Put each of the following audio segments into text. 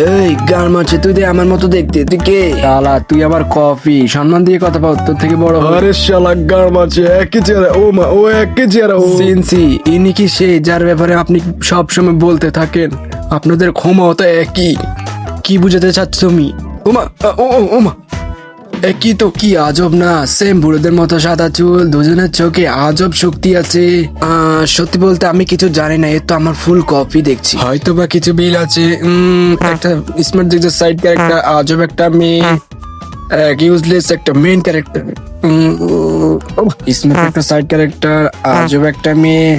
এই গান মারছে তুই দে আমার মতো দেখতে, তুই কে? শালা তুই আবার কফি সম্মান দিয়ে কথা বল, তোর থেকে বড় আরে শালা গান মারছে একই চেহারা, ও মা ও একই চেহারা ও। সিনসি। ইনি কি সেই যার ব্যাপারে আপনি সব সময় বলতে থাকেন আপনাদের ক্ষমতা একই? কি বুঝাতে চাচ্ছ তুমি? ওমা ওমা, একই তো, কি আজব না, সেম বুড়োদের মতো সাদা চুল, দুজনের চোখে আজব শক্তি আছে। সত্যি বলতে আমি কিছু জানি না, এ তো আমার ফুল কপি দেখছি, হয়তো বা কিছু বিল আছে। একটা স্মার্ট দেখছে সাইড ক্যারেক্টার, আজব একটা মেয়ে, ইউজলেস একটা মেইন ক্যারেক্টার। স্মার্ট একটা সাইড ক্যারেক্টার, আজব একটা মেয়ে,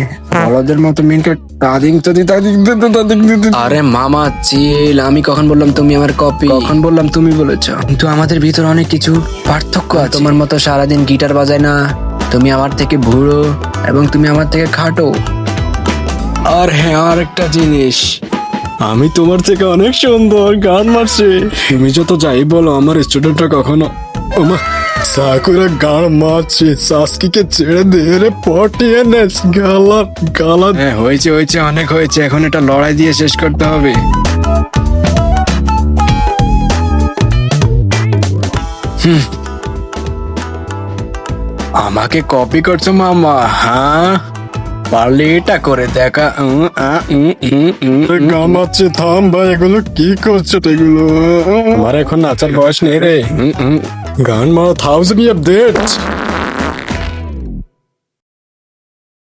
বলদের মতো মেইন ক্যারেক্টার। আরে মামা চিল, আমি কখন বললাম তুমি আমার কপি? কখন বললাম তুমি বলেছো? কিন্তু আমাদের ভিতর অনেক কিছু পার্থক্য আছে। তোমার মতো সারাদিন গিটার বাজায় না, তুমি আমার থেকে বুড়ো এবং তুমি আমার থেকে খাটো। আর হ্যাঁ, আর একটা জিনিস, আমি তোমার থেকে অনেক সুন্দর। গান মারছে, তুমি যত যাই বলো আমার স্টুডেন্টরা কখনো। ওমা সাকুরা গান মারছে, সাসকিকে ছেড়ে দে রে, পটিয়ে নে গালা গালা। হ্যাঁ হয়েছে হয়েছে, অনেক হয়েছে, এখন এটা লড়াই দিয়ে শেষ করতে হবে। আমাকে কপি করছো মামা? হ্যাঁ, পারলে এটা করে দেখা। গান মারছে, থাম ভাই, এগুলো কি করছো এগুলো? আমার এখন নাচার বয়স নেই রে। গান মারা 1000 ইয়ার ডেট।